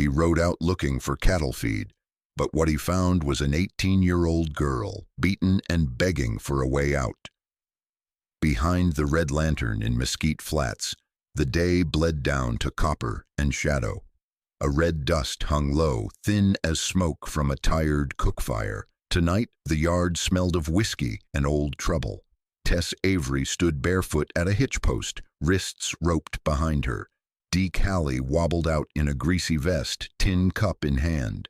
He rode out looking for cattle feed, but what he found was an 18-year-old girl, beaten and begging for a way out. Behind the red lantern in Mesquite Flats, the day bled down to copper and shadow. A red dust hung low, thin as smoke from a tired cook fire. Tonight, the yard smelled of whiskey and old trouble. Tess Avery stood barefoot at a hitch post, wrists roped behind her. Deke Halley wobbled out in a greasy vest, tin cup in hand.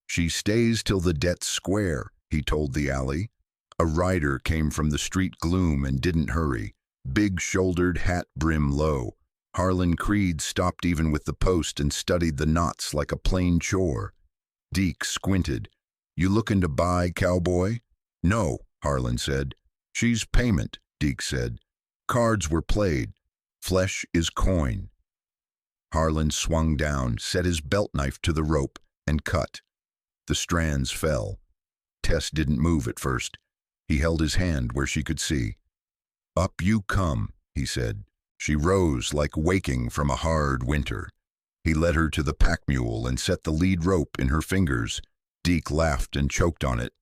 "She stays till the debt's square," he told the alley. A rider came from the street gloom and didn't hurry, big-shouldered, hat brim low. Harlan Creed stopped even with the post and studied the knots like a plain chore. Deke squinted. "You looking to buy, cowboy?" "No," Harlan said. "She's payment," Deke said. "Cards were played. Flesh is coin." Harlan swung down, set his belt knife to the rope, and cut. The strands fell. Tess didn't move at first. He held his hand where she could see. "Up you come," he said. She rose like waking from a hard winter. He led her to the pack mule and set the lead rope in her fingers. Deke laughed and choked on it.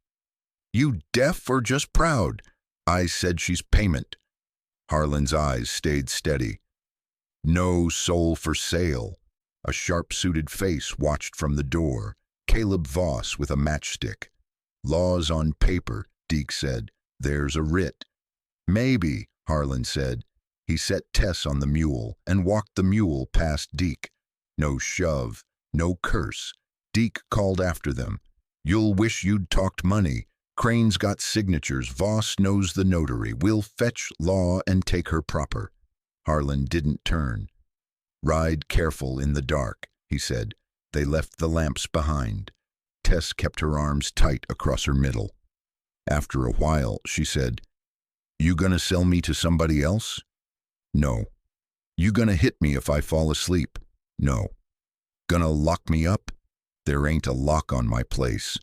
"You deaf or just proud?" "I said she's payment." Harlan's eyes stayed steady. "No soul for sale." A sharp-suited face watched from the door. Caleb Voss with a matchstick. "Laws on paper," Deke said. "There's a writ." "Maybe," Harlan said. He set Tess on the mule and walked the mule past Deke. No shove, no curse. Deke called after them. "You'll wish you'd talked money. Crane's got signatures. Voss knows the notary. We'll fetch law and take her proper." Harlan didn't turn. "Ride careful in the dark," he said. They left the lamps behind. Tess kept her arms tight across her middle. After a while, she said, "You gonna sell me to somebody else?" "No." "You gonna hit me if I fall asleep?" "No." "Gonna lock me up?" "There ain't a lock on my place."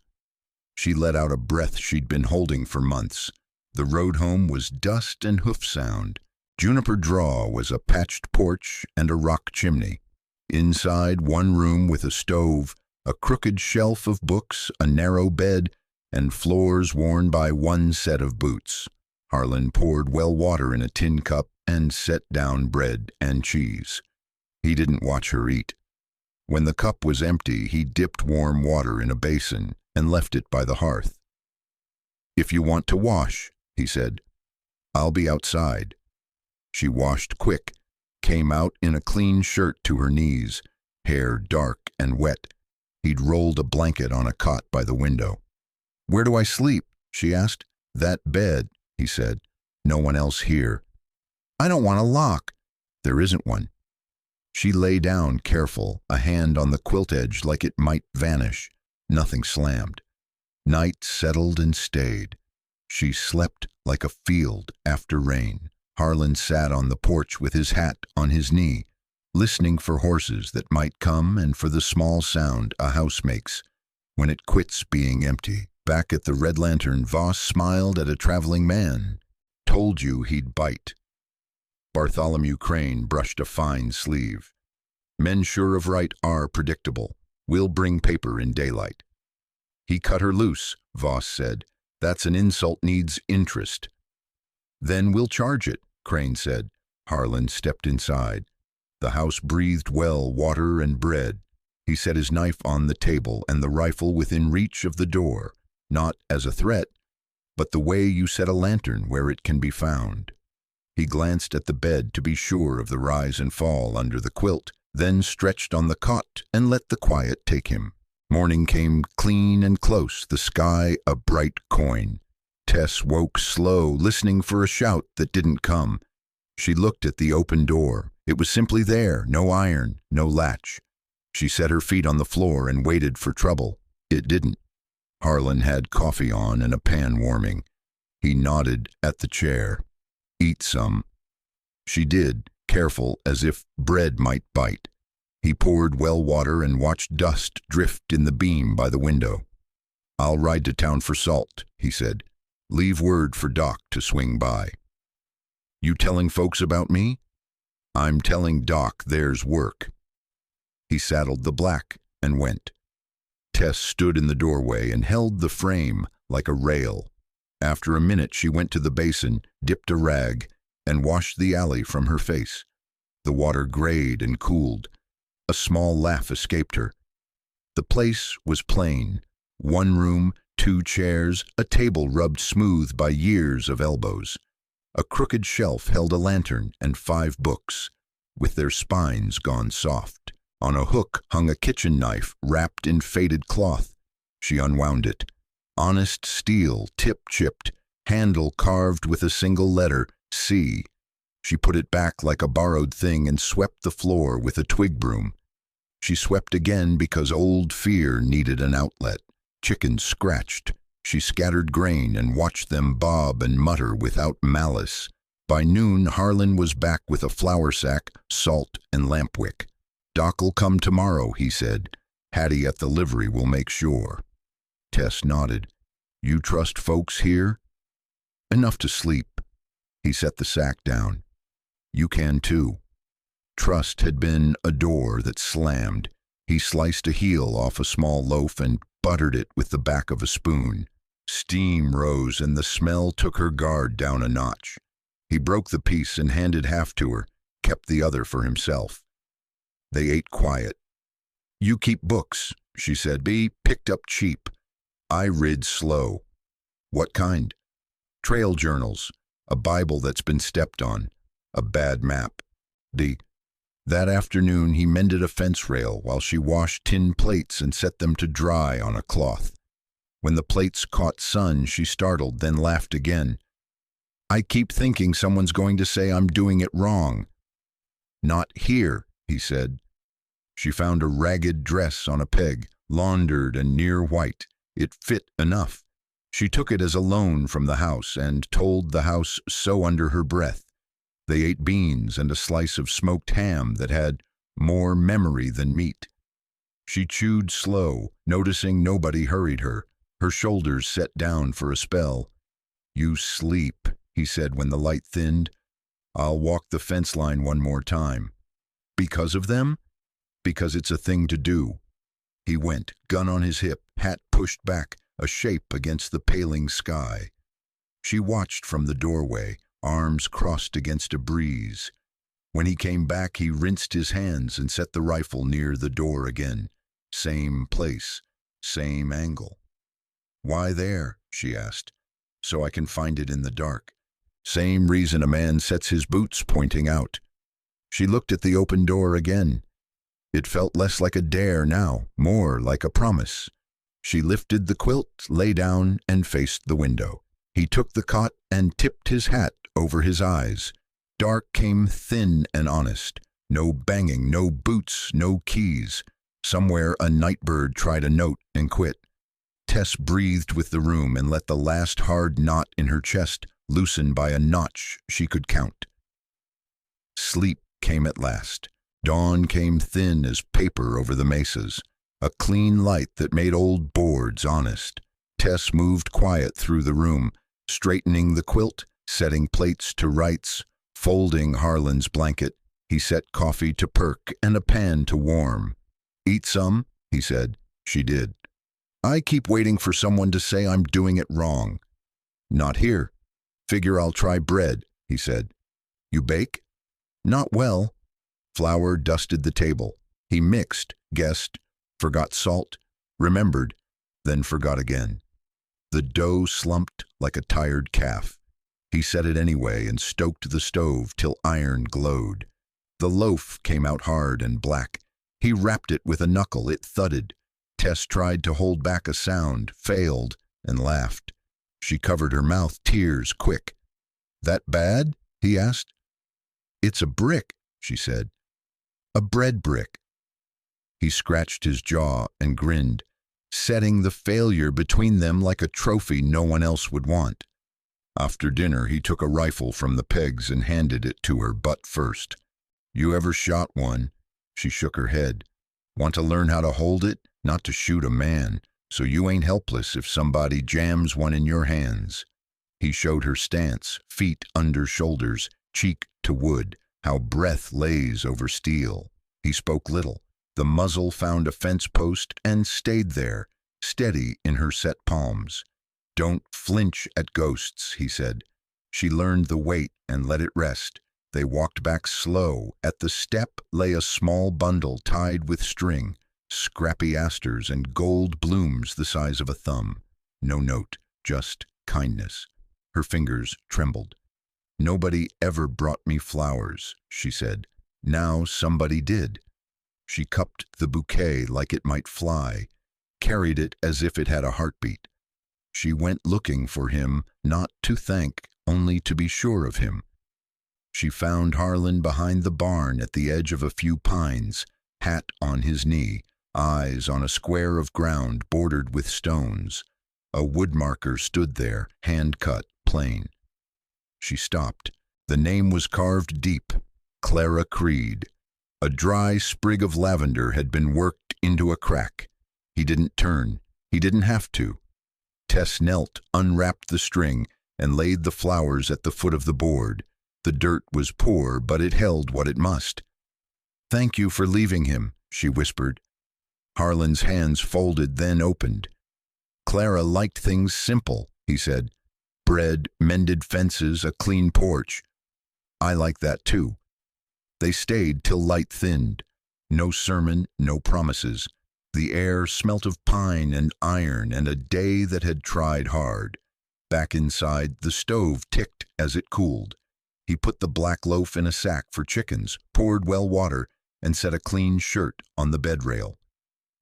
She let out a breath she'd been holding for months. The road home was dust and hoof sound. Juniper Draw was a patched porch and a rock chimney. Inside, one room with a stove, a crooked shelf of books, a narrow bed, and floors worn by one set of boots. Harlan poured well water in a tin cup and set down bread and cheese. He didn't watch her eat. When the cup was empty, he dipped warm water in a basin and left it by the hearth. "If you want to wash," he said, "I'll be outside." She washed quick, came out in a clean shirt to her knees, hair dark and wet. He'd rolled a blanket on a cot by the window. "Where do I sleep?" she asked. "That bed," he said. "No one else here." "I don't want a lock." "There isn't one." She lay down careful, a hand on the quilt edge like it might vanish. Nothing slammed. Night settled and stayed. She slept like a field after rain. Harlan sat on the porch with his hat on his knee, listening for horses that might come and for the small sound a house makes when it quits being empty. Back at the Red Lantern, Voss smiled at a traveling man. "Told you he'd bite." Bartholomew Crane brushed a fine sleeve. "Men sure of right are predictable. We'll bring paper in daylight." "He cut her loose," Voss said. "That's an insult needs interest." "Then we'll charge it," Crane said. Harlan stepped inside. The house breathed well water and bread. He set his knife on the table and the rifle within reach of the door, not as a threat, but the way you set a lantern where it can be found. He glanced at the bed to be sure of the rise and fall under the quilt, then stretched on the cot and let the quiet take him. Morning came clean and close, the sky a bright coin. Tess woke slow, listening for a shout that didn't come. She looked at the open door. It was simply there, no iron, no latch. She set her feet on the floor and waited for trouble. It didn't. Harlan had coffee on and a pan warming. He nodded at the chair. "Eat some." She did, careful as if bread might bite. He poured well water and watched dust drift in the beam by the window. "I'll ride to town for salt," he said. "Leave word for Doc to swing by." "You telling folks about me?" "I'm telling Doc there's work." He saddled the black. and went. Tess stood in the doorway and held the frame like a rail. After a minute, she went to the basin, dipped a rag, and washed the alley from her face. The water grayed and cooled. A small laugh escaped her. The place was plain. One room, 2 chairs, a table rubbed smooth by years of elbows. A crooked shelf held a lantern and 5 books, with their spines gone soft. On a hook hung a kitchen knife wrapped in faded cloth. She unwound it. Honest steel, tip chipped, handle carved with a single letter, C. She put it back like a borrowed thing and swept the floor with a twig broom. She swept again because old fear needed an outlet. Chickens scratched. She scattered grain and watched them bob and mutter without malice. By noon, Harlan was back with a flour sack, salt, and lampwick. "Doc'll come tomorrow," he said. "Hattie at the livery will make sure." Tess nodded. "You trust folks here?" "Enough to sleep." He set the sack down. "You can too." Trust had been a door that slammed. He sliced a heel off a small loaf and buttered it with the back of a spoon. Steam rose and the smell took her guard down a notch. He broke the piece and handed half to her, kept the other for himself. They ate quiet. "You keep books," she said. "Be picked up cheap." "I rid slow." "What kind?" "Trail journals, a Bible that's been stepped on, a bad map." That afternoon he mended a fence rail while she washed tin plates and set them to dry on a cloth. When the plates caught sun, she startled, then laughed again. "I keep thinking someone's going to say I'm doing it wrong." "Not here," he said. She found a ragged dress on a peg, laundered and near white. It fit enough. She took it as a loan from the house and told the house so under her breath. They ate beans and a slice of smoked ham that had more memory than meat. She chewed slow, noticing nobody hurried her. Her shoulders set down for a spell. "You sleep," he said when the light thinned. "I'll walk the fence line one more time." "Because of them?" "Because it's a thing to do." He went, gun on his hip, hat pushed back, a shape against the paling sky. She watched from the doorway, arms crossed against a breeze. When he came back, he rinsed his hands and set the rifle near the door again. Same place, same angle. "Why there?" she asked. "So I can find it in the dark." "Same reason a man sets his boots, pointing out." She looked at the open door again. It felt less like a dare now, more like a promise. She lifted the quilt, lay down, and faced the window. He took the cot and tipped his hat over his eyes. Dark came thin and honest. No banging, no boots, no keys. Somewhere a nightbird tried a note and quit. Tess breathed with the room and let the last hard knot in her chest loosen by a notch she could count. Sleep came at last. Dawn came thin as paper over the mesas. A clean light that made old boards honest. Tess moved quiet through the room, straightening the quilt, setting plates to rights, folding Harlan's blanket. He set coffee to perk and a pan to warm. "Eat some?" he said. She did. "I keep waiting for someone to say I'm doing it wrong." "Not here." "Figure I'll try bread," he said. "You bake?" "Not well." Flour dusted the table. He mixed, guessed, forgot salt, remembered, then forgot again. The dough slumped like a tired calf. He set it anyway and stoked the stove till iron glowed. The loaf came out hard and black. He rapped it with a knuckle. It thudded. Tess tried to hold back a sound, failed, and laughed. She covered her mouth, tears quick. "That bad?" he asked. "It's a brick," she said. "A bread brick." He scratched his jaw and grinned, setting the failure between them like a trophy no one else would want. After dinner, he took a rifle from the pegs and handed it to her, butt first. "You ever shot one?" She shook her head. "Want to learn how to hold it? Not to shoot a man, so you ain't helpless if somebody jams one in your hands." He showed her stance, feet under shoulders, cheek to wood, how breath lays over steel. He spoke little. The muzzle found a fence post and stayed there, steady in her set palms. "Don't flinch at ghosts," he said. She learned the weight and let it rest. They walked back slow. At the step lay a small bundle tied with string, scrappy asters and gold blooms the size of a thumb. No note, just kindness. Her fingers trembled. "Nobody ever brought me flowers," she said. "Now somebody did." She cupped the bouquet like it might fly, carried it as if it had a heartbeat. She went looking for him, not to thank, only to be sure of him. She found Harlan behind the barn at the edge of a few pines, hat on his knee, eyes on a square of ground bordered with stones. A woodmarker stood there, hand-cut, plain. She stopped. The name was carved deep, Clara Creed. A dry sprig of lavender had been worked into a crack. He didn't turn. He didn't have to. Tess knelt, unwrapped the string, and laid the flowers at the foot of the board. The dirt was poor, but it held what it must. "Thank you for leaving him," she whispered. Harlan's hands folded, then opened. "Clara liked things simple," he said. "Bread, mended fences, a clean porch. I like that too." They stayed till light thinned. No sermon, no promises. The air smelt of pine and iron and a day that had tried hard. Back inside, the stove ticked as it cooled. He put the black loaf in a sack for chickens, poured well water, and set a clean shirt on the bed rail.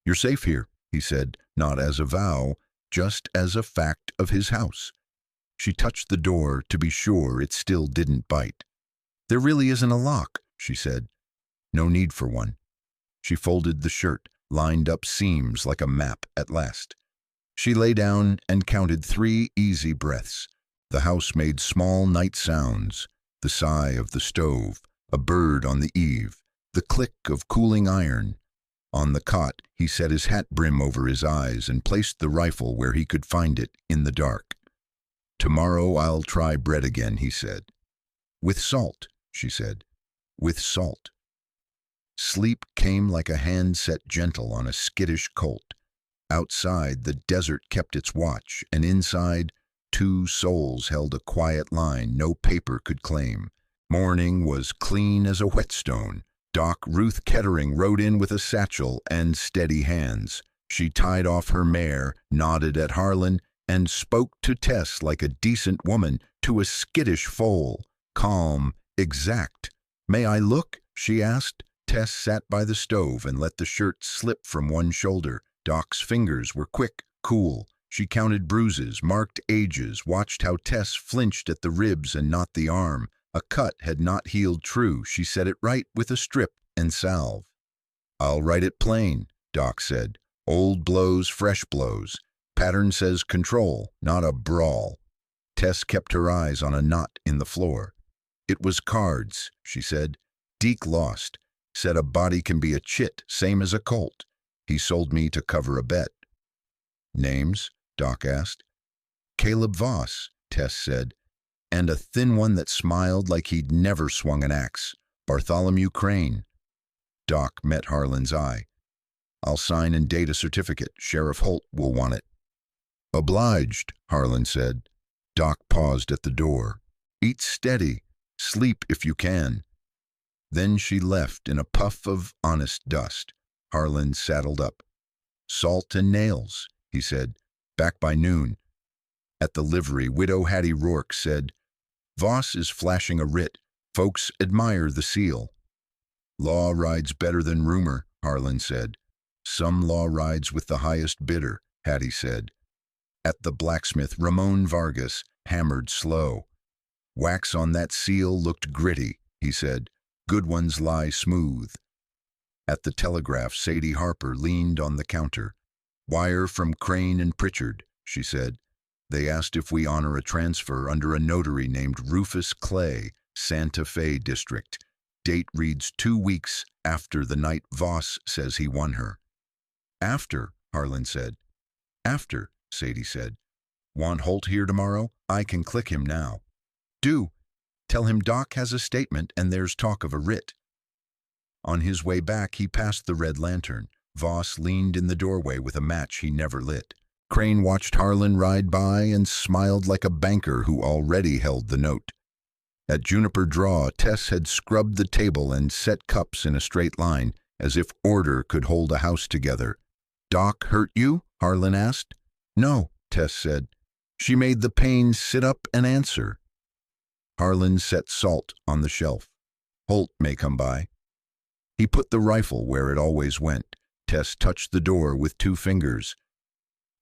"You're safe here," he said, not as a vow, just as a fact of his house. She touched the door to be sure it still didn't bite. "There really isn't a lock," she said. "No need for one." She folded the shirt, lined up seams like a map at last. She lay down and counted 3 easy breaths. The house made small night sounds, the sigh of the stove, a bird on the eave, the click of cooling iron. On the cot, he set his hat brim over his eyes and placed the rifle where he could find it in the dark. "Tomorrow I'll try bread again," he said. "With salt," she said. "With salt." Sleep came like a hand set gentle on a skittish colt. Outside, the desert kept its watch, and inside, 2 souls held a quiet line no paper could claim. Morning was clean as a whetstone. Doc Ruth Kettering rode in with a satchel and steady hands. She tied off her mare, nodded at Harlan, and spoke to Tess like a decent woman to a skittish foal. Calm, exact. "May I look?" she asked. Tess sat by the stove and let the shirt slip from one shoulder. Doc's fingers were quick, cool. She counted bruises, marked ages, watched how Tess flinched at the ribs and not the arm. A cut had not healed true. She set it right with a strip and salve. "I'll write it plain," Doc said. "Old blows, fresh blows. Pattern says control, not a brawl." Tess kept her eyes on a knot in the floor. "It was cards," she said. "Deke lost. Said a body can be a chit, same as a colt. He sold me to cover a bet." "Names?" Doc asked. "Caleb Voss," Tess said. "And a thin one that smiled like he'd never swung an axe. Bartholomew Crane." Doc met Harlan's eye. "I'll sign and date a certificate. Sheriff Holt will want it." "Obliged," Harlan said. Doc paused at the door. "Eat steady. Sleep if you can." Then she left in a puff of honest dust. Harlan saddled up. "Salt and nails," he said. "Back by noon." At the livery, Widow Hattie Rourke said, "Voss is flashing a writ. Folks admire the seal." "Law rides better than rumor," Harlan said. "Some law rides with the highest bidder," Hattie said. At the blacksmith, Ramon Vargas hammered slow. "Wax on that seal looked gritty," he said. "Good ones lie smooth." At the telegraph, Sadie Harper leaned on the counter. "Wire from Crane and Pritchard," she said. "They asked if we honor a transfer under a notary named Rufus Clay, Santa Fe District. Date reads 2 weeks after the night Voss says he won her." "After," Harlan said. "After," Sadie said. "Want Holt here tomorrow? I can click him now." "Do. Tell him Doc has a statement and there's talk of a writ." On his way back, he passed the red lantern. Voss leaned in the doorway with a match he never lit. Crane watched Harlan ride by and smiled like a banker who already held the note. At Juniper Draw, Tess had scrubbed the table and set cups in a straight line, as if order could hold a house together. "Doc hurt you?" Harlan asked. "No," Tess said. She made the pain sit up and answer. Harlan set salt on the shelf. "Holt may come by." He put the rifle where it always went. Tess touched the door with 2 fingers.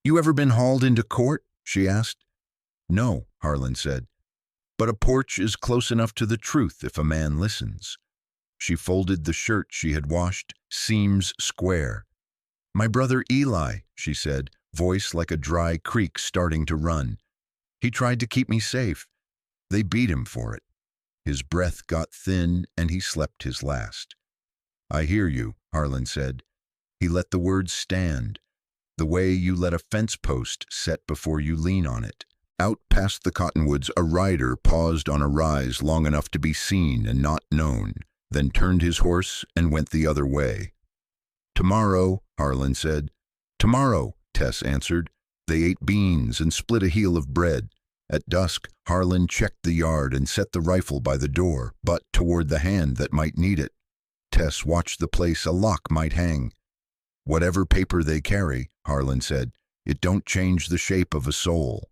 "You ever been hauled into court?" she asked. "No," Harlan said. "But a porch is close enough to the truth if a man listens." She folded the shirt she had washed, seams square. "My brother Eli," she said, voice like a dry creek starting to run. "He tried to keep me safe. They beat him for it." His breath got thin and he slept his last. "I hear you," Harlan said. He let the words stand, the way you let a fence post set before you lean on it. Out past the cottonwoods, a rider paused on a rise long enough to be seen and not known, then turned his horse and went the other way. "Tomorrow," Harlan said. "Tomorrow," Tess answered. They ate beans and split a heel of bread. At dusk, Harlan checked the yard and set the rifle by the door, but toward the hand that might need it. Tess watched the place a lock might hang. "Whatever paper they carry," Harlan said, "it don't change the shape of a soul."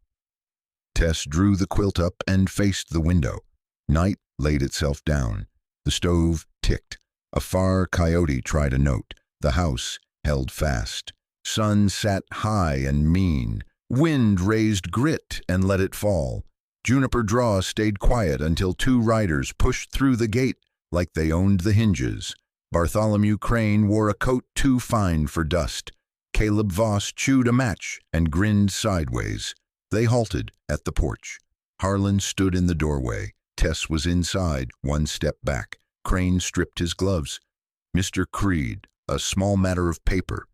Tess drew the quilt up and faced the window. Night laid itself down. The stove ticked. A far coyote tried a note. The house held fast. Sun sat high and mean. Wind raised grit and let it fall. Juniper Draw stayed quiet until 2 riders pushed through the gate like they owned the hinges. Bartholomew Crane wore a coat too fine for dust. Caleb Voss chewed a match and grinned sideways. They halted at the porch. Harlan stood in the doorway. Tess was inside, 1 step back. Crane stripped his gloves. "Mr. Creed, a small matter of paper."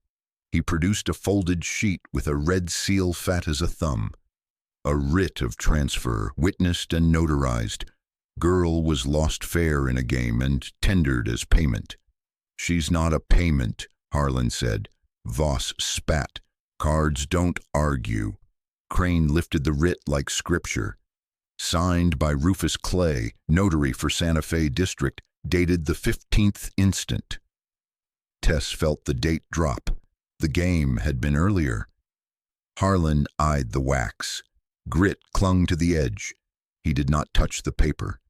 He produced a folded sheet with a red seal fat as a thumb. "A writ of transfer, witnessed and notarized. Girl was lost fair in a game and tendered as payment." "She's not a payment," Harlan said. Voss spat. "Cards don't argue." Crane lifted the writ like scripture. "Signed by Rufus Clay, notary for Santa Fe District, dated the 15th instant." Tess felt the date drop. The game had been earlier. Harlan eyed the wax. Grit clung to the edge. He did not touch the paper.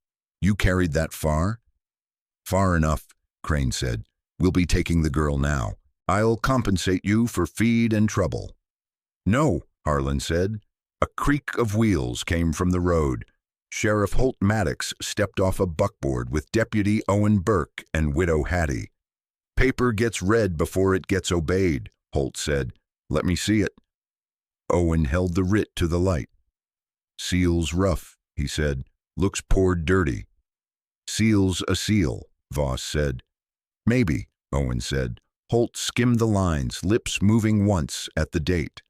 "You carried that far?" "Far enough," Crane said. "We'll be taking the girl now. I'll compensate you for feed and trouble." "No," Harlan said. A creak of wheels came from the road. Sheriff Holt Maddox stepped off a buckboard with Deputy Owen Burke and Widow Hattie. "Paper gets read before it gets obeyed," Holt said. "Let me see it." Owen held the writ to the light. "Seal's rough," he said. "Looks poured dirty." "Seal's a seal," Voss said. "Maybe," Owen said. Holt skimmed the lines, lips moving once at the date.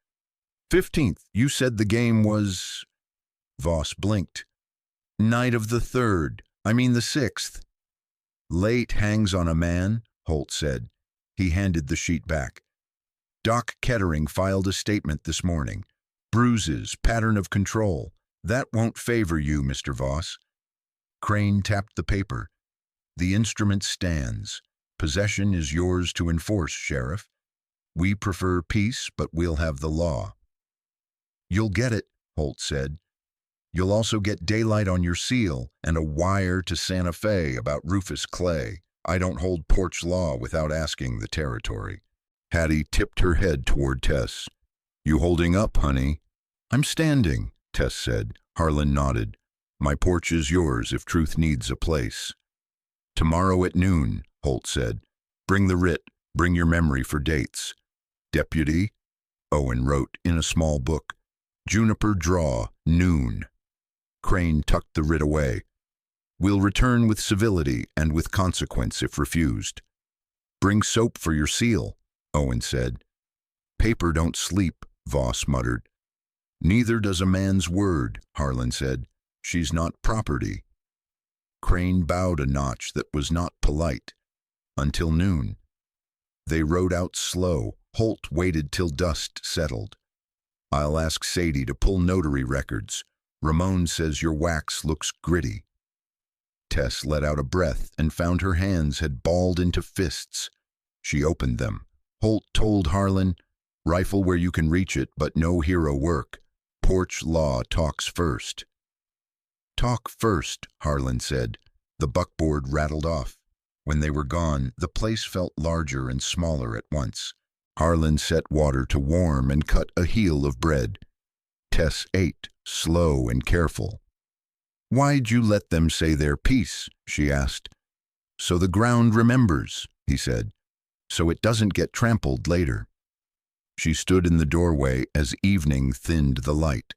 15th, you said the game was... Voss blinked. "Night of the 3rd, I mean the 6th. "Late hangs on a man," Holt said. He handed the sheet back. "Doc Kettering filed a statement this morning. Bruises, pattern of control. That won't favor you, Mr. Voss." Crane tapped the paper. "The instrument stands. Possession is yours to enforce, Sheriff. We prefer peace, but we'll have the law." "You'll get it," Holt said. "You'll also get daylight on your seal and a wire to Santa Fe about Rufus Clay. I don't hold porch law without asking the territory." Hattie tipped her head toward Tess. "You holding up, honey?" "I'm standing," Tess said. Harlan nodded. "My porch is yours if truth needs a place." "Tomorrow at noon," Holt said. "Bring the writ. Bring your memory for dates." "Deputy," Owen wrote in a small book. "Juniper Draw, noon." Crane tucked the writ away. "We'll return with civility and with consequence if refused." "Bring soap for your seal," Owen said. "Paper don't sleep," Voss muttered. "Neither does a man's word," Harlan said. "She's not property." Crane bowed a notch that was not polite. until noon. They rode out slow. Holt waited till dust settled. "I'll ask Sadie to pull notary records. Ramon says your wax looks gritty." Tess let out a breath and found her hands had balled into fists. She opened them. Holt told Harlan, "Rifle where you can reach it, but no hero work. Porch law talks first." "Talk first," Harlan said. The buckboard rattled off. When they were gone, the place felt larger and smaller at once. Harlan set water to warm and cut a heel of bread. Tess ate, slow and careful. "Why'd you let them say their piece?" she asked. "So the ground remembers," he said. "So it doesn't get trampled later." She stood in the doorway as evening thinned the light.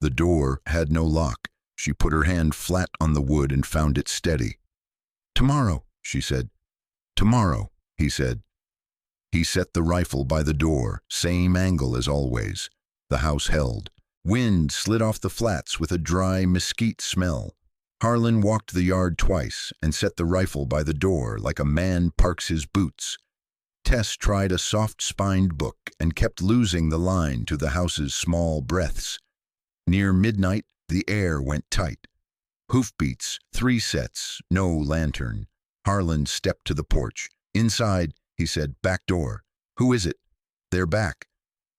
The door had no lock. She put her hand flat on the wood and found it steady. "Tomorrow," she said. "Tomorrow," he said. He set the rifle by the door, same angle as always. The house held. Wind slid off the flats with a dry mesquite smell. Harlan walked the yard twice and set the rifle by the door like a man parks his boots. Tess tried a soft-spined book and kept losing the line to the house's small breaths. Near midnight, the air went tight. Hoofbeats, 3 sets, no lantern. Harlan stepped to the porch. "Inside," he said, "back door." "Who is it?" "They're back."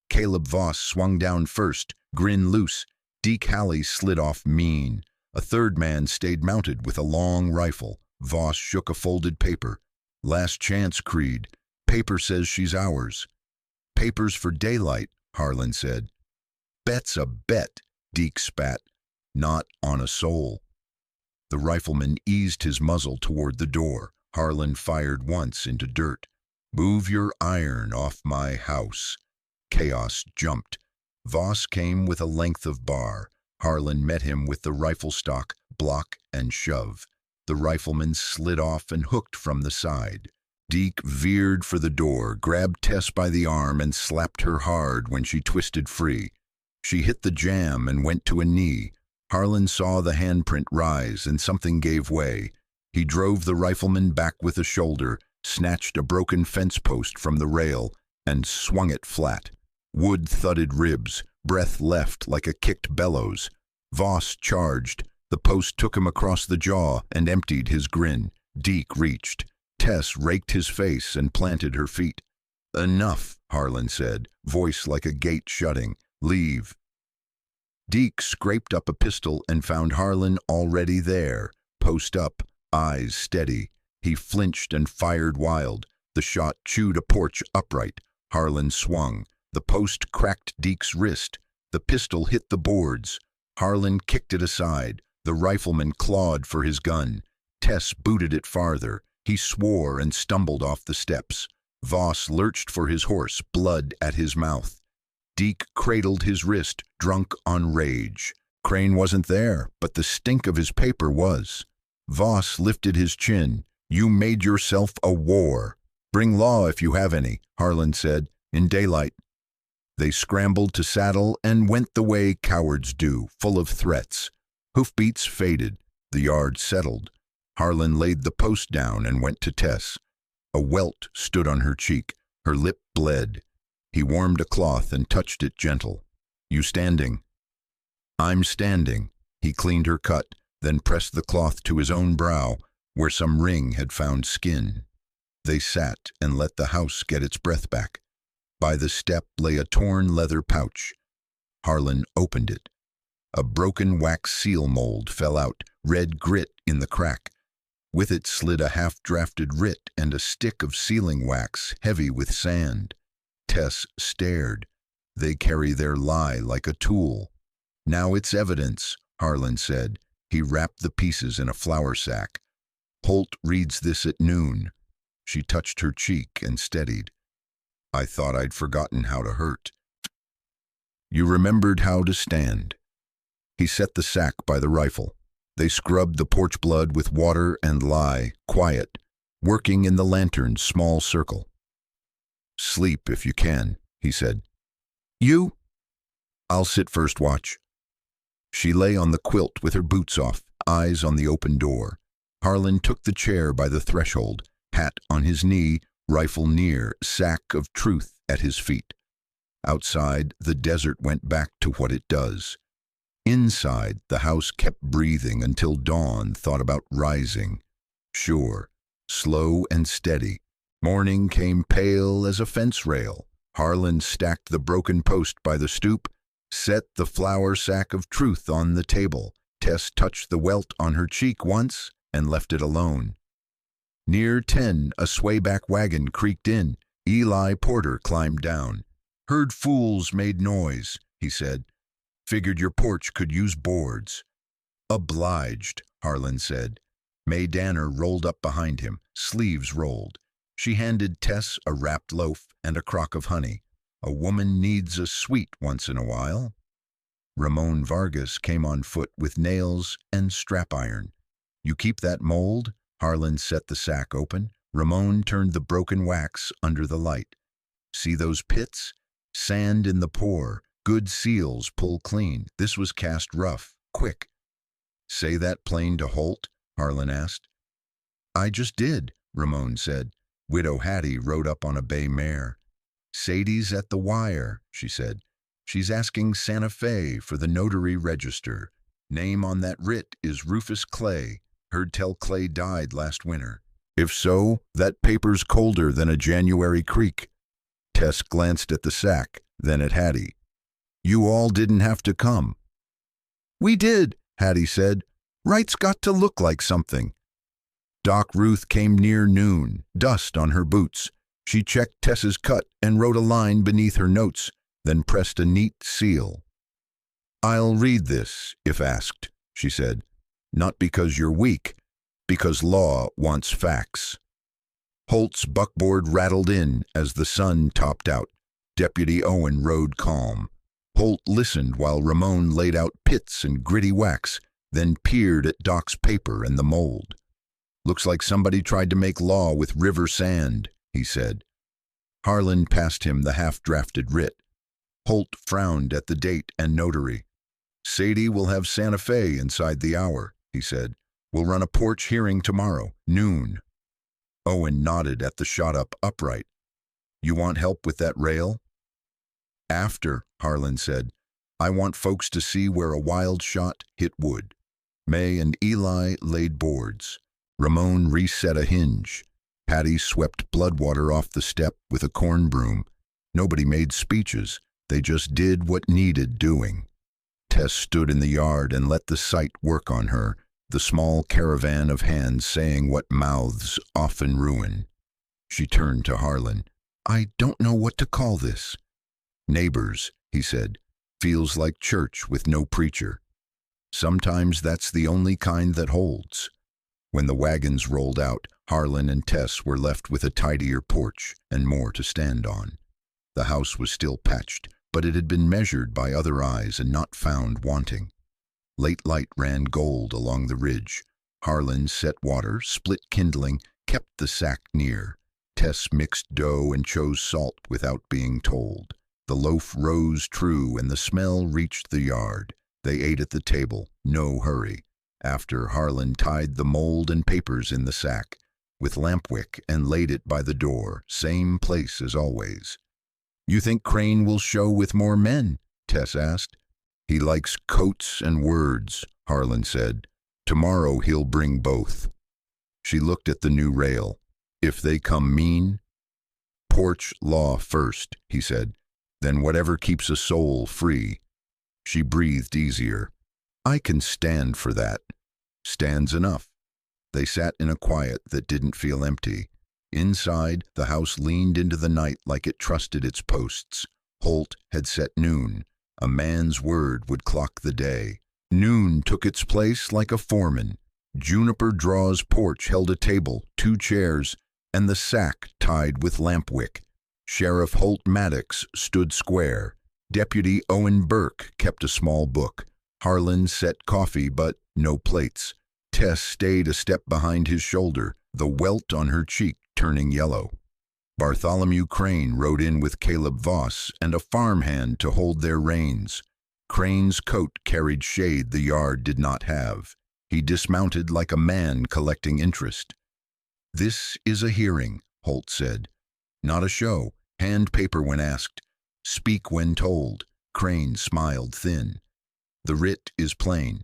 Caleb Voss swung down first, grin loose. Deke Halley slid off mean. A third man stayed mounted with a long rifle. Voss shook a folded paper. "Last chance, Creed. Paper says she's ours." "Papers for daylight," Harlan said. "Bet's a bet," Deke spat. "Not on a soul." The rifleman eased his muzzle toward the door. Harlan fired once into dirt. "Move your iron off my house." Chaos jumped. Voss came with a length of bar. Harlan met him with the rifle stock, block, and shove. The rifleman slid off and hooked from the side. Deke veered for the door, grabbed Tess by the arm, and slapped her hard when she twisted free. She hit the jam and went to a knee. Harlan saw the handprint rise and something gave way. He drove the rifleman back with a shoulder, snatched a broken fence post from the rail, and swung it flat. Wood thudded ribs, breath left like a kicked bellows. Voss charged. The post took him across the jaw and emptied his grin. Deke reached. Tess raked his face and planted her feet. "Enough," Harlan said, voice like a gate shutting. "Leave." Deke scraped up a pistol and found Harlan already there, post up, eyes steady. He flinched and fired wild. The shot chewed a porch upright. Harlan swung. The post cracked Deke's wrist. The pistol hit the boards. Harlan kicked it aside. The rifleman clawed for his gun. Tess booted it farther. He swore and stumbled off the steps. Voss lurched for his horse, blood at his mouth. Deke cradled his wrist, drunk on rage. Crane wasn't there, but the stink of his paper was. Voss lifted his chin. "You made yourself a war." "Bring law if you have any," Harlan said, "in daylight." They scrambled to saddle and went the way cowards do, full of threats. Hoofbeats faded. The yard settled. Harlan laid the post down and went to Tess. A welt stood on her cheek. Her lip bled. He warmed a cloth and touched it gentle. "You standing?" "I'm standing." He cleaned her cut, then pressed the cloth to his own brow, where some ring had found skin. They sat and let the house get its breath back. By the step lay a torn leather pouch. Harlan opened it. A broken wax seal mold fell out, red grit in the crack. With it slid a half-drafted writ and a stick of sealing wax, heavy with sand. Tess stared. They carry their lie like a tool. "Now it's evidence," Harlan said. He wrapped the pieces in a flour sack. "Holt reads this at noon." She touched her cheek and steadied. "I thought I'd forgotten how to hurt." "You remembered how to stand." He set the sack by the rifle. They scrubbed the porch blood with water and lye, quiet, working in the lantern's small circle. "Sleep if you can," he said. "You?" "I'll sit first watch." She lay on the quilt with her boots off, eyes on the open door. Harlan took the chair by the threshold. hat on his knee, rifle near, sack of truth at his feet. Outside, the desert went back to what it does. Inside, the house kept breathing until dawn thought about rising. Sure, slow and steady. Morning came pale as a fence rail. Harlan stacked the broken post by the stoop, set the flour sack of truth on the table. Tess touched the welt on her cheek once and left it alone. Near 10, a swayback wagon creaked in. Eli Porter climbed down. "Heard fools made noise," he said. "Figured your porch could use boards." "Obliged," Harlan said. May Danner rolled up behind him, sleeves rolled. She handed Tess a wrapped loaf and a crock of honey. "A woman needs a sweet once in a while." Ramon Vargas came on foot with nails and strap iron. "You keep that mold?" Harlan set the sack open. Ramon turned the broken wax under the light. "See those pits? Sand in the pour. Good seals pull clean. This was cast rough. Quick." "Say that plain to Holt?" Harlan asked. "I just did," Ramon said. Widow Hattie rode up on a bay mare. "Sadie's at the wire," she said. "She's asking Santa Fe for the notary register. Name on that writ is Rufus Clay. Heard tell Clay died last winter. If so, that paper's colder than a January creek." Tess glanced at the sack, then at Hattie. "You all didn't have to come." "We did," Hattie said. "Right's got to look like something." Doc Ruth came near noon, dust on her boots. She checked Tess's cut and wrote a line beneath her notes, then pressed a neat seal. "I'll read this, if asked," she said. "Not because you're weak, because law wants facts." Holt's buckboard rattled in as the sun topped out. Deputy Owen rode calm. Holt listened while Ramon laid out pits and gritty wax, then peered at Doc's paper and the mold. "Looks like somebody tried to make law with river sand," he said. Harlan passed him the half-drafted writ. Holt frowned at the date and notary. "Sadie will have Santa Fe inside the hour," he said. "We'll run a porch hearing tomorrow, noon." Owen nodded at the shot-up upright. "You want help with that rail?" "After," Harlan said. "I want folks to see where a wild shot hit wood." May and Eli laid boards. Ramon reset a hinge. Patty swept blood water off the step with a corn broom. Nobody made speeches. They just did what needed doing. Tess stood in the yard and let the sight work on her, the small caravan of hands saying what mouths often ruin. She turned to Harlan. "I don't know what to call this." "Neighbors," he said. "Feels like church with no preacher. Sometimes that's the only kind that holds." When the wagons rolled out, Harlan and Tess were left with a tidier porch and more to stand on. The house was still patched, but it had been measured by other eyes and not found wanting. Late light ran gold along the ridge. Harlan set water, split kindling, kept the sack near. Tess mixed dough and chose salt without being told. The loaf rose true and the smell reached the yard. They ate at the table, no hurry. After, Harlan tied the mold and papers in the sack, with lampwick, and laid it by the door, same place as always. "You think Crane will show with more men?" Tess asked. "He likes coats and words," Harlan said. "Tomorrow he'll bring both." She looked at the new rail. "If they come mean?" "Porch law first," he said. "Then whatever keeps a soul free." She breathed easier. "I can stand for that." "Stands enough." They sat in a quiet that didn't feel empty. Inside, the house leaned into the night like it trusted its posts. Holt had set noon. A man's word would clock the day. Noon took its place like a foreman. Juniper Draw's porch held a table, 2 chairs, and the sack tied with lampwick. Sheriff Holt Maddox stood square. Deputy Owen Burke kept a small book. Harlan set coffee, but no plates. Tess stayed a step behind his shoulder, the welt on her cheek turning yellow. Bartholomew Crane rode in with Caleb Voss and a farmhand to hold their reins. Crane's coat carried shade the yard did not have. He dismounted like a man collecting interest. This is a hearing, Holt said. Not a show. Hand paper when asked. Speak when told. Crane smiled thin. The writ is plain.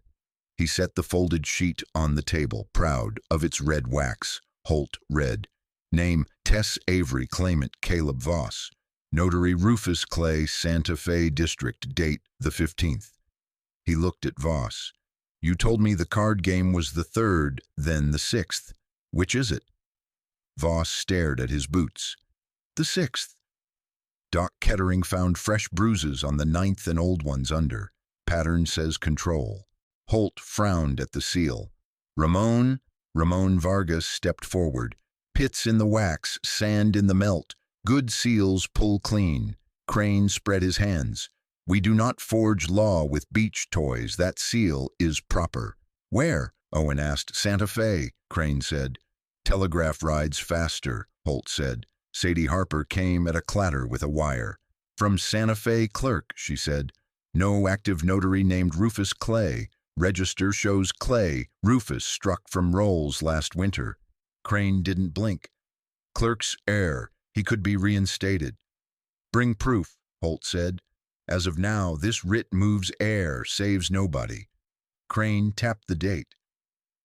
He set the folded sheet on the table, proud of its red wax. Holt read. Name, Tess Avery, claimant, Caleb Voss. Notary, Rufus Clay, Santa Fe District, date the 15th. He looked at Voss. You told me the card game was the 3rd, then the 6th. Which is it? Voss stared at his boots. The 6th. Doc Kettering found fresh bruises on the 9th and old ones under. Pattern says control. Holt frowned at the seal. Ramon Vargas stepped forward. Pits in the wax, sand in the melt. Good seals pull clean. Crane spread his hands. We do not forge law with beach toys. That seal is proper. Where? Owen asked. Santa Fe, Crane said. Telegraph rides faster, Holt said. Sadie Harper came at a clatter with a wire. From Santa Fe clerk, she said. No active notary named Rufus Clay. Register shows Clay. Rufus struck from rolls last winter. Crane didn't blink. Clerk's error. He could be reinstated. Bring proof, Holt said. As of now, this writ moves air, saves nobody. Crane tapped the date.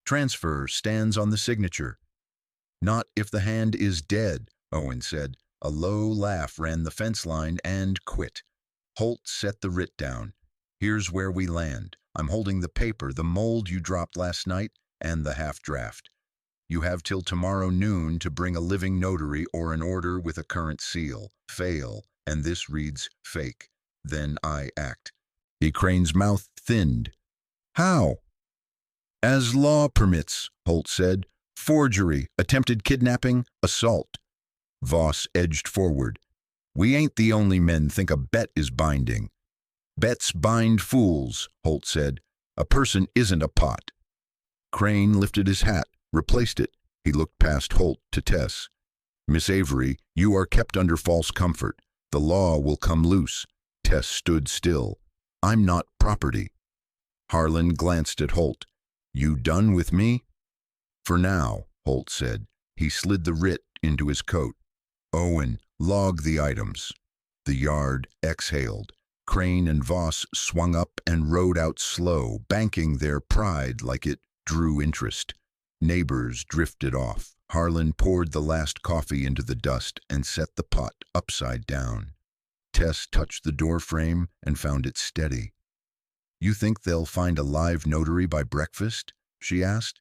Transfer stands on the signature. Not if the hand is dead, Owen said. A low laugh ran the fence line and quit. Holt set the writ down. Here's where we land. I'm holding the paper, the mold you dropped last night, and the half draft. You have till tomorrow noon to bring a living notary or an order with a current seal. Fail, and this reads fake. Then I act. Crane's mouth thinned. How? As law permits, Holt said. Forgery, attempted kidnapping, assault. Voss edged forward. We ain't the only men think a bet is binding. Bets bind fools, Holt said. A person isn't a pot. Crane lifted his hat, replaced it. He looked past Holt to Tess. Miss Avery, you are kept under false comfort. The law will come loose. Tess stood still. I'm not property. Harlan glanced at Holt. You done with me? For now, Holt said. He slid the writ into his coat. Owen, log the items. The yard exhaled. Crane and Voss swung up and rode out slow, banking their pride like it drew interest. Neighbors drifted off. Harlan poured the last coffee into the dust and set the pot upside down. Tess touched the door frame and found it steady. You think they'll find a live notary by breakfast? She asked.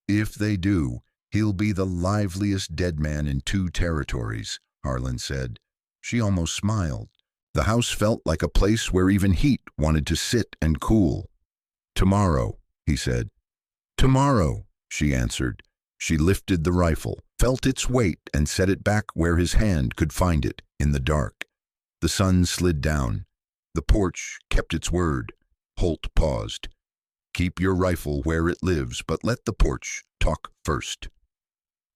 If they do, he'll be the liveliest dead man in 2 territories, Harlan said. She almost smiled. The house felt like a place where even heat wanted to sit and cool. Tomorrow, he said. Tomorrow, she answered. She lifted the rifle, felt its weight, and set it back where his hand could find it, in the dark. The sun slid down. The porch kept its word. Holt paused. Keep your rifle where it lives, but let the porch talk first.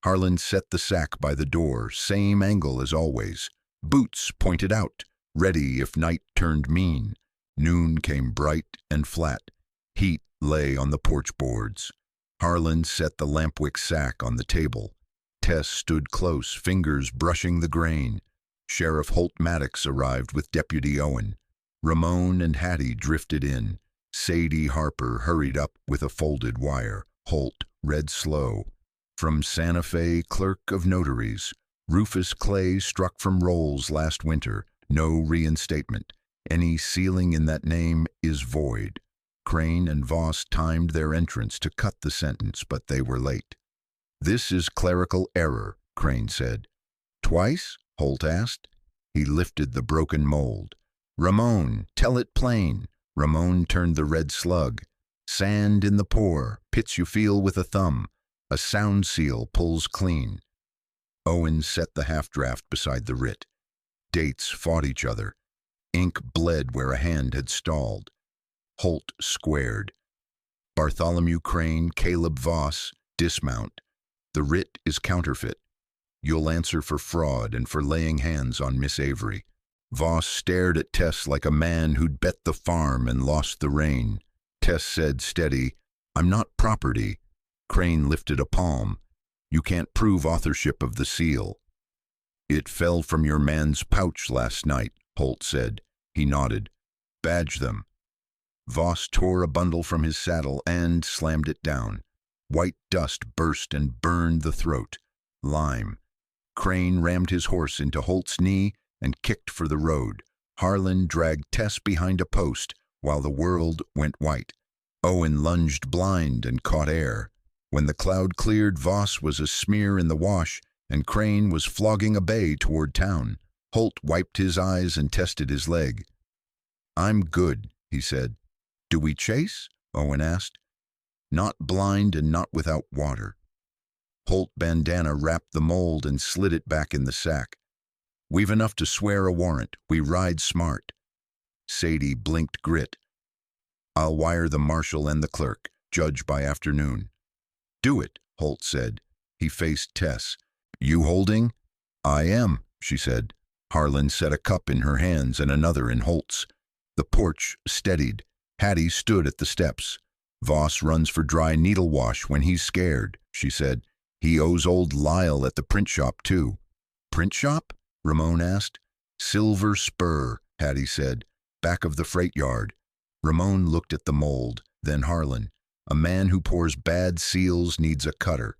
Harlan set the sack by the door, same angle as always. Boots pointed out, ready if night turned mean. Noon came bright and flat. Heat lay on the porch boards. Harlan set the lampwick sack on the table. Tess stood close, fingers brushing the grain. Sheriff Holt Maddox arrived with Deputy Owen. Ramon and Hattie drifted in. Sadie Harper hurried up with a folded wire. Holt read slow. From Santa Fe, clerk of notaries. Rufus Clay struck from rolls last winter. No reinstatement. Any sealing in that name is void. Crane and Voss timed their entrance to cut the sentence, but they were late. This is clerical error, Crane said. Twice? Holt asked. He lifted the broken mold. Ramon, tell it plain. Ramon turned the red slug. Sand in the pour, pits you feel with a thumb. A sound seal pulls clean. Owen set the half-draft beside the writ. Dates fought each other. Ink bled where a hand had stalled. Holt squared. Bartholomew Crane, Caleb Voss, dismount. The writ is counterfeit. You'll answer for fraud and for laying hands on Miss Avery. Voss stared at Tess like a man who'd bet the farm and lost the rain. Tess said steady, I'm not property. Crane lifted a palm. You can't prove authorship of the seal. It fell from your man's pouch last night, Holt said. He nodded. Badge them. Voss tore a bundle from his saddle and slammed it down. White dust burst and burned the throat. Lime. Crane rammed his horse into Holt's knee and kicked for the road. Harlan dragged Tess behind a post while the world went white. Owen lunged blind and caught air. When the cloud cleared, Voss was a smear in the wash, and Crane was flogging a bay toward town. Holt wiped his eyes and tested his leg. I'm good, he said. Do we chase? Owen asked. Not blind and not without water. Holt bandana wrapped the mold and slid it back in the sack. We've enough to swear a warrant. We ride smart. Sadie blinked grit. I'll wire the marshal and the clerk. Judge by afternoon. Do it, Holt said. He faced Tess. You holding? I am, she said. Harlan set a cup in her hands and another in Holt's. The porch steadied. Hattie stood at the steps. Voss runs for dry needle wash when he's scared, she said. He owes old Lyle at the print shop, too. Print shop? Ramon asked. Silver Spur, Hattie said. Back of the freight yard. Ramon looked at the mold, then Harlan. A man who pours bad seals needs a cutter.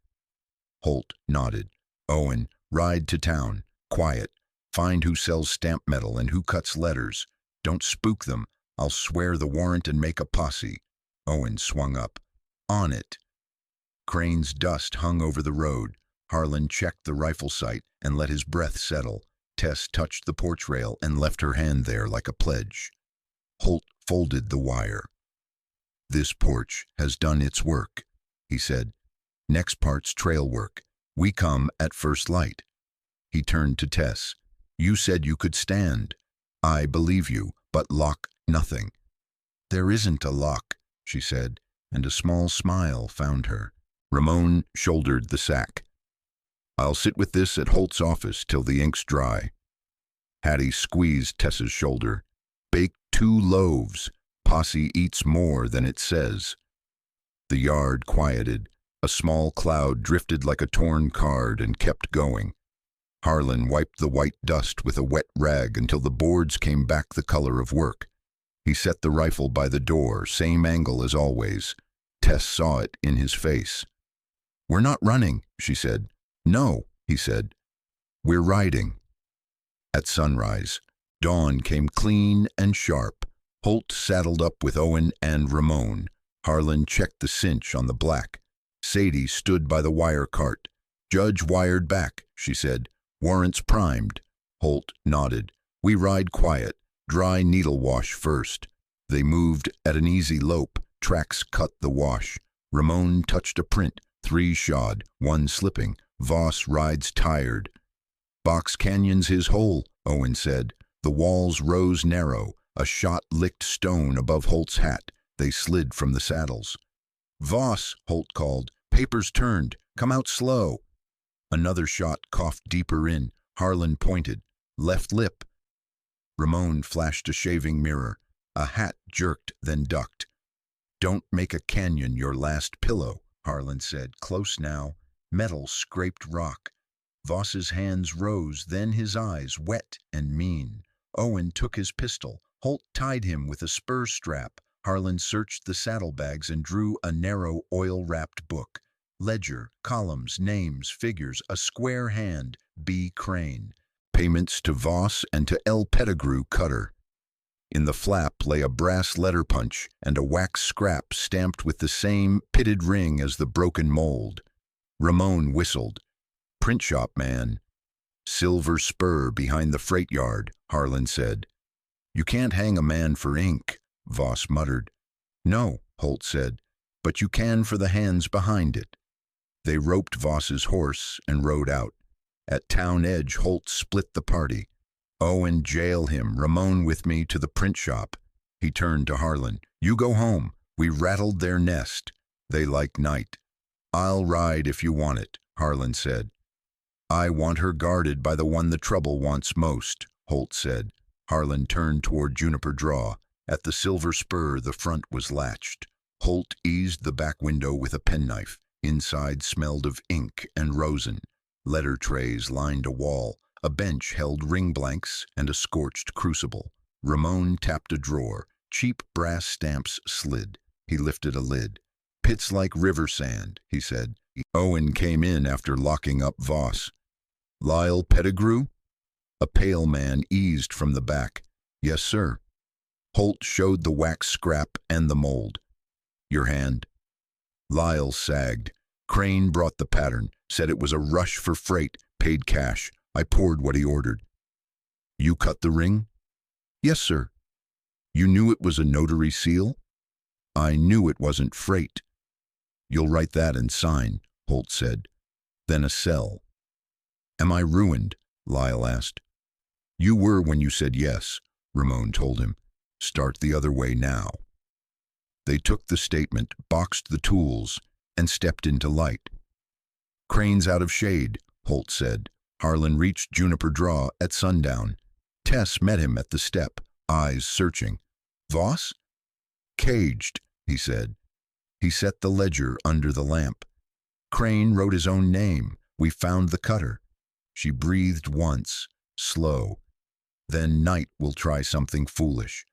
Holt nodded. Owen, ride to town. Quiet. Find who sells stamp metal and who cuts letters. Don't spook them. I'll swear the warrant and make a posse. Owen swung up. On it. Crane's dust hung over the road. Harlan checked the rifle sight and let his breath settle. Tess touched the porch rail and left her hand there like a pledge. Holt folded the wire. This porch has done its work, he said. Next part's trail work. We come at first light. He turned to Tess. You said you could stand. I believe you, but lock nothing. There isn't a lock, she said, and a small smile found her. Ramon shouldered the sack. I'll sit with this at Holt's office till the ink's dry. Hattie squeezed Tess's shoulder. Bake 2 loaves. Posse eats more than it says. The yard quieted. A small cloud drifted like a torn card and kept going. Harlan wiped the white dust with a wet rag until the boards came back the color of work. He set the rifle by the door, same angle as always. Tess saw it in his face. We're not running, she said. No, he said. We're riding. At sunrise, dawn came clean and sharp. Holt saddled up with Owen and Ramon. Harlan checked the cinch on the black. Sadie stood by the wire cart. Judge wired back, she said. Warrants primed. Holt nodded. We ride quiet. Dry needle wash first. They moved at an easy lope. Tracks cut the wash. Ramon touched a print. 3 shod, 1 slipping. Voss rides tired. Box Canyon's his hole, Owen said. The walls rose narrow. A shot licked stone above Holt's hat. They slid from the saddles. Voss, Holt called. Papers turned. Come out slow. Another shot coughed deeper in. Harlan pointed. Left lip. Ramon flashed a shaving mirror. A hat jerked, then ducked. Don't make a canyon your last pillow, Harlan said. Close now. Metal scraped rock. Voss's hands rose, then his eyes wet and mean. Owen took his pistol. Holt tied him with a spur strap. Harlan searched the saddlebags and drew a narrow, oil-wrapped book. Ledger, columns, names, figures, a square hand, B. Crane. Payments to Voss and to L. Pettigrew Cutter. In the flap lay a brass letter punch and a wax scrap stamped with the same pitted ring as the broken mold. Ramon whistled. Print shop man. Silver Spur behind the freight yard, Harlan said. You can't hang a man for ink, Voss muttered. No, Holt said, but you can for the hands behind it. They roped Voss's horse and rode out. At town edge, Holt split the party. Owen, jail him, Ramon with me to the print shop. He turned to Harlan. You go home. We rattled their nest. They like night. I'll ride if you want it, Harlan said. I want her guarded by the one the trouble wants most, Holt said. Harlan turned toward Juniper Draw. At the Silver Spur, the front was latched. Holt eased the back window with a penknife. Inside smelled of ink and rosin. Letter trays lined a wall. A bench held ring blanks and a scorched crucible. Ramon tapped a drawer. Cheap brass stamps slid. He lifted a lid. "Pits like river sand," he said. Owen came in after locking up Voss. "Lyle Pettigrew?" A pale man eased from the back. "Yes, sir." Holt showed the wax scrap and the mold. "Your hand?" Lyle sagged. Crane brought the pattern, said it was a rush for freight, paid cash. I poured what he ordered. "You cut the ring?" "Yes, sir." "You knew it was a notary seal?" "I knew it wasn't freight." "You'll write that and sign," Holt said. "Then a cell." "Am I ruined?" Lyle asked. "You were when you said yes," Ramon told him. "Start the other way now." They took the statement, boxed the tools, and stepped into light. "Crane's out of shade," Holt said. Harlan reached Juniper Draw at sundown. Tess met him at the step, eyes searching. "Voss?" "Caged," he said. He set the ledger under the lamp. "Crane wrote his own name. We found the cutter." She breathed once, slow. "Then Night will try something foolish."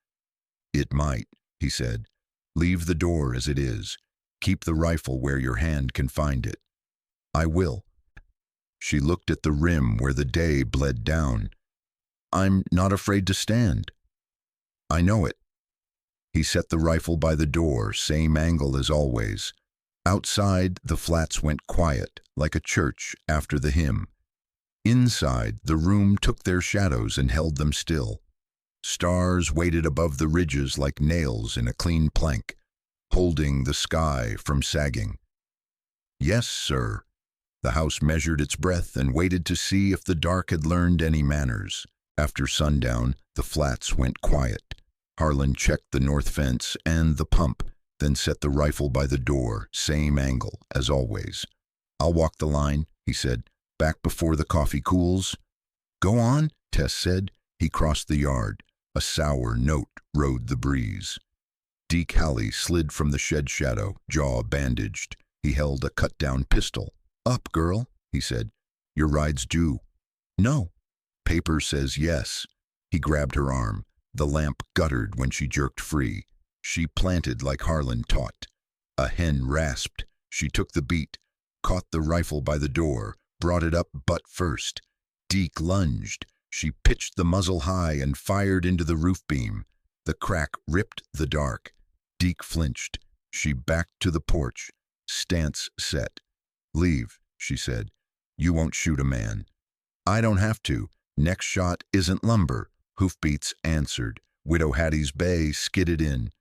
"It might," he said. "Leave the door as it is. Keep the rifle where your hand can find it." "I will." She looked at the rim where the day bled down. "I'm not afraid to stand." "I know it." He set the rifle by the door, same angle as always. Outside, the flats went quiet, like a church after the hymn. Inside, the room took their shadows and held them still. Stars waited above the ridges like nails in a clean plank, holding the sky from sagging. "Yes, sir." The house measured its breath and waited to see if the dark had learned any manners. After sundown, the flats went quiet. Harlan checked the north fence and the pump, then set the rifle by the door, same angle as always. "I'll walk the line," he said, "back before the coffee cools." "Go on," Tess said. He crossed the yard. A sour note rode the breeze. Deke Halley slid from the shed shadow, jaw bandaged. He held a cut-down pistol. "Up, girl," he said. "Your ride's due." "No." "Paper says yes." He grabbed her arm. The lamp guttered when she jerked free. She planted like Harlan taught. A hen rasped. She took the beat, caught the rifle by the door, brought it up butt first. Deke lunged. She pitched the muzzle high and fired into the roof beam. The crack ripped the dark. Deke flinched. She backed to the porch. Stance set. "Leave," she said. "You won't shoot a man." "I don't have to. Next shot isn't lumber." Hoofbeats answered. Widow Hattie's bay skidded in.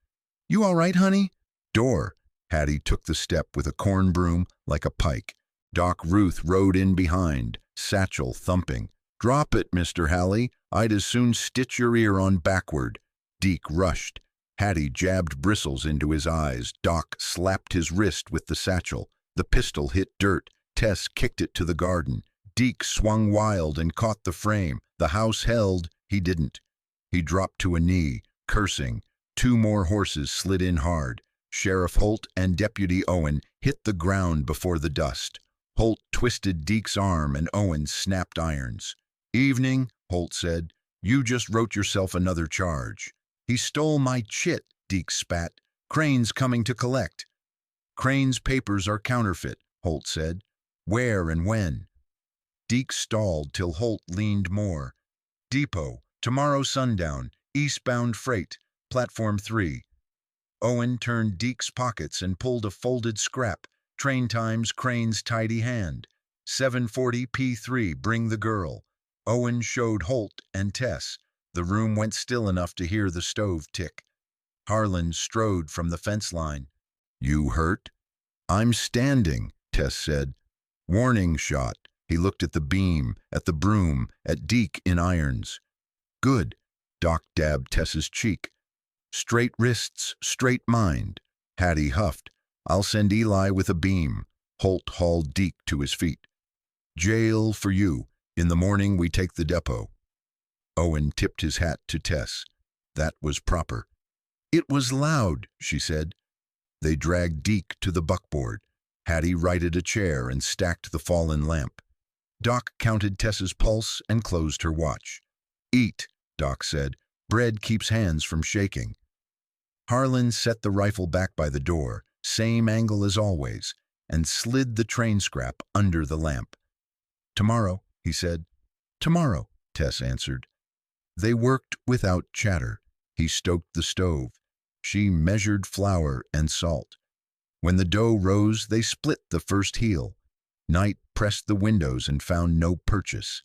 "You all right, honey?" "Door." Hattie took the step with a corn broom like a pike. Doc Ruth rode in behind, satchel thumping. "Drop it, Mr. Halley. I'd as soon stitch your ear on backward." Deke rushed. Hattie jabbed bristles into his eyes. Doc slapped his wrist with the satchel. The pistol hit dirt. Tess kicked it to the garden. Deke swung wild and caught the frame. The house held. He didn't. He dropped to a knee, cursing. Two more horses slid in hard. Sheriff Holt and Deputy Owen hit the ground before the dust. Holt twisted Deke's arm and Owen snapped irons. "Evening," Holt said. "You just wrote yourself another charge." "He stole my chit," Deke spat. "Crane's coming to collect." "Crane's papers are counterfeit," Holt said. "Where and when?" Deke stalled till Holt leaned more. "Depot, tomorrow sundown, eastbound freight, platform 3. Owen turned Deke's pockets and pulled a folded scrap. "Train times, Crane's tidy hand. 7:40 P3, bring the girl." Owen showed Holt and Tess. The room went still enough to hear the stove tick. Harlan strode from the fence line. "You hurt?" "I'm standing," Tess said. "Warning shot." He looked at the beam, at the broom, at Deke in irons. "Good." Doc dabbed Tess's cheek. "Straight wrists, straight mind." Hattie huffed. "I'll send Eli with a beam." Holt hauled Deke to his feet. "Jail for you. In the morning we take the depot." Owen tipped his hat to Tess. That was proper. "It was loud," she said. They dragged Deke to the buckboard. Hattie righted a chair and stacked the fallen lamp. Doc counted Tess's pulse and closed her watch. "Eat," Doc said. "Bread keeps hands from shaking." Harlan set the rifle back by the door, same angle as always, and slid the train scrap under the lamp. "Tomorrow," he said. "Tomorrow," Tess answered. They worked without chatter. He stoked the stove. She measured flour and salt. When the dough rose, they split the first heel. Night pressed the windows and found no purchase.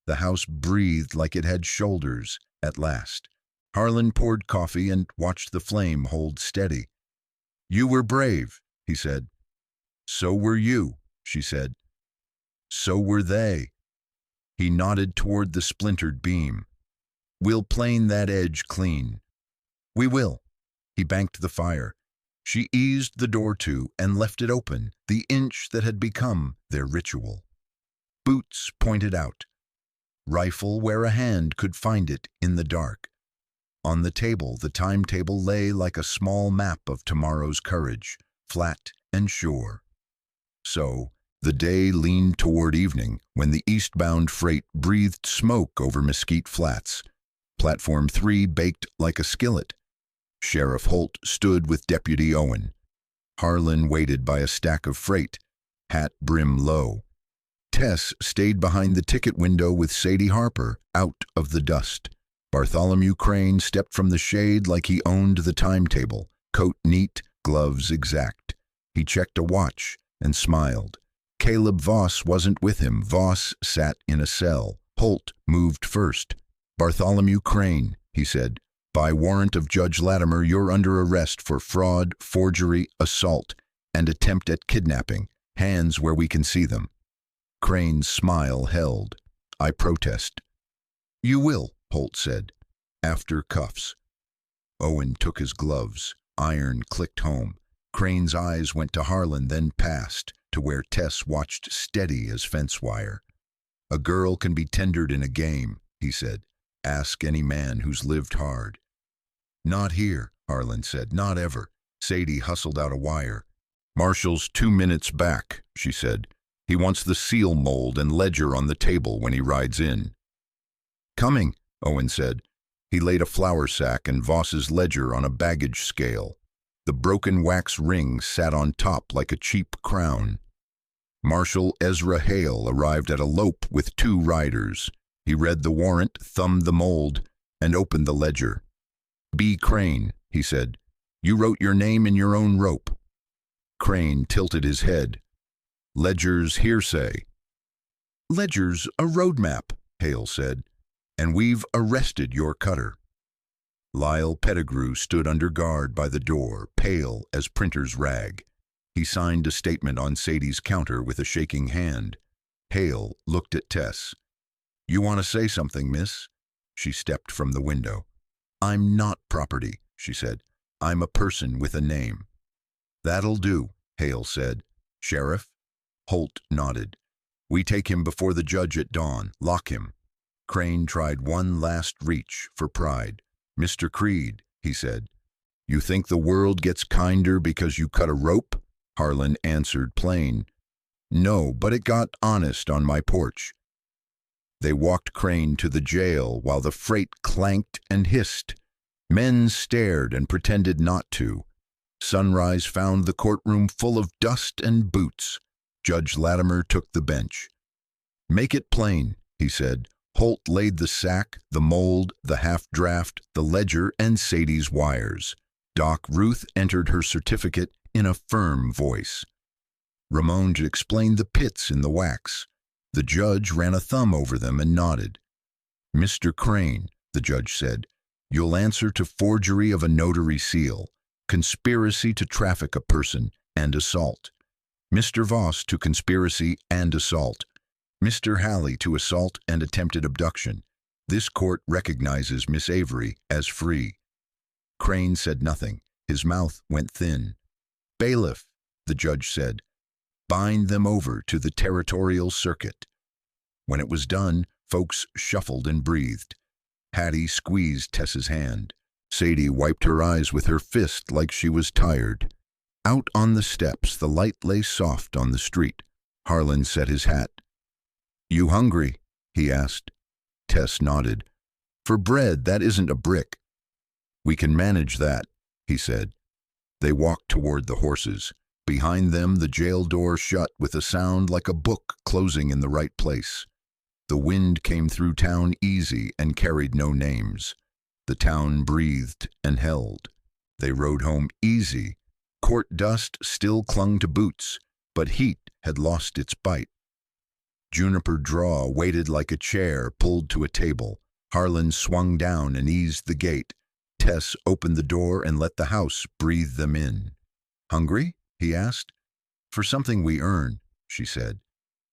The house breathed like it had shoulders at last. Harlan poured coffee and watched the flame hold steady. "You were brave," he said. "So were you," she said. "So were they." He nodded toward the splintered beam. "We'll plane that edge clean." "We will." He banked the fire. She eased the door to and left it open, the inch that had become their ritual. Boots pointed out. Rifle where a hand could find it in the dark. On the table, the timetable lay like a small map of tomorrow's courage, flat and sure. So, the day leaned toward evening when the eastbound freight breathed smoke over Mesquite Flats. Platform 3 baked like a skillet. Sheriff Holt stood with Deputy Owen. Harlan waited by a stack of freight, hat brim low. Tess stayed behind the ticket window with Sadie Harper, out of the dust. Bartholomew Crane stepped from the shade like he owned the timetable, coat neat, gloves exact. He checked a watch and smiled. Caleb Voss wasn't with him. Voss sat in a cell. Holt moved first. "Bartholomew Crane," he said, "by warrant of Judge Latimer, you're under arrest for fraud, forgery, assault, and attempt at kidnapping. Hands where we can see them." Crane's smile held. "I protest." "You will," Holt said, "after cuffs." Owen took his gloves. Iron clicked home. Crane's eyes went to Harlan, then passed to where Tess watched steady as fence wire. "A girl can be tendered in a game," he said. "Ask any man who's lived hard." "Not here," Harlan said. "Not ever." Sadie hustled out a wire. "Marshall's 2 minutes back," she said. "He wants the seal mold and ledger on the table when he rides in." "Coming," Owen said. He laid a flour sack and Voss's ledger on a baggage scale. The broken wax ring sat on top like a cheap crown. Marshal Ezra Hale arrived at a lope with 2 riders. He read the warrant, thumbed the mold, and opened the ledger. "B. Crane," he said. "You wrote your name in your own rope." Crane tilted his head. "Ledger's hearsay." "Ledger's a roadmap," Hale said. "And we've arrested your cutter." Lyle Pettigrew stood under guard by the door, pale as printer's rag. He signed a statement on Sadie's counter with a shaking hand. Hale looked at Tess. "You want to say something, miss?" She stepped from the window. "I'm not property," she said. "I'm a person with a name." "That'll do," Hale said. "Sheriff?" Holt nodded. "We take him before the judge at dawn. Lock him." Crane tried one last reach for pride. "Mr. Creed," he said, "you think the world gets kinder because you cut a rope?" Harlan answered plain. "No, but it got honest on my porch." They walked Crane to the jail while the freight clanked and hissed. Men stared and pretended not to. Sunrise found the courtroom full of dust and boots. Judge Latimer took the bench. "Make it plain," he said. Holt laid the sack, the mold, the half-draft, the ledger, and Sadie's wires. Doc Ruth entered her certificate in a firm voice. Ramon explained the pits in the wax. The judge ran a thumb over them and nodded. "Mr. Crane," the judge said, "you'll answer to forgery of a notary seal, conspiracy to traffic a person, and assault. Mr. Voss to conspiracy and assault. Mr. Halley to assault and attempted abduction. This court recognizes Miss Avery as free." Crane said nothing. His mouth went thin. "Bailiff," the judge said, "bind them over to the territorial circuit." When it was done, folks shuffled and breathed. Hattie squeezed Tess's hand. Sadie wiped her eyes with her fist like she was tired. Out on the steps, the light lay soft on the street. Harlan set his hat. "You hungry?" he asked. Tess nodded. "For bread, that isn't a brick." "We can manage that," he said. They walked toward the horses. Behind them, the jail door shut with a sound like a book closing in the right place. The wind came through town easy and carried no names. The town breathed and held. They rode home easy. Court dust still clung to boots, but heat had lost its bite. Juniper Draw waited like a chair pulled to a table. Harlan swung down and eased the gate. Tess opened the door and let the house breathe them in. "Hungry?" he asked. "For something we earn," she said.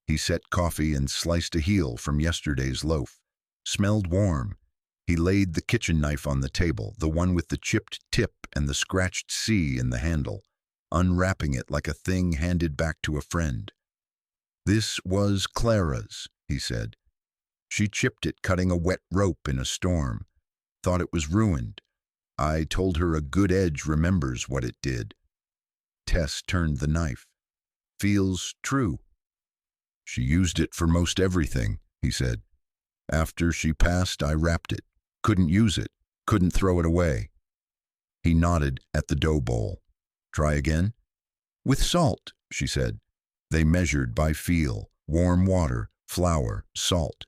He set coffee and sliced a heel from yesterday's loaf. Smelled warm. He laid the kitchen knife on the table, the one with the chipped tip and the scratched C in the handle, unwrapping it like a thing handed back to a friend. "This was Clara's," he said. "She chipped it cutting a wet rope in a storm. Thought it was ruined. I told her a good edge remembers what it did." Tess turned the knife. "Feels true." "She used it for most everything," he said. "After she passed, I wrapped it. Couldn't use it. Couldn't throw it away." He nodded at the dough bowl. "Try again?" "With salt," she said. They measured by feel. Warm water, flour, salt.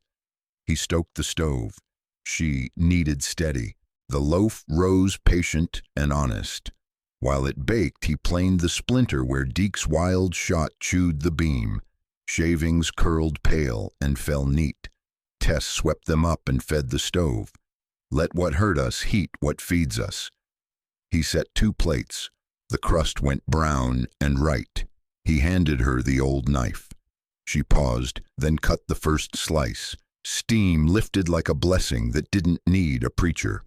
He stoked the stove. She kneaded steady. The loaf rose patient and honest. While it baked, he planed the splinter where Deke's wild shot chewed the beam. Shavings curled pale and fell neat. Tess swept them up and fed the stove. Let what hurt us heat what feeds us. He set 2 plates. The crust went brown and right. He handed her the old knife. She paused, then cut the first slice. Steam lifted like a blessing that didn't need a preacher.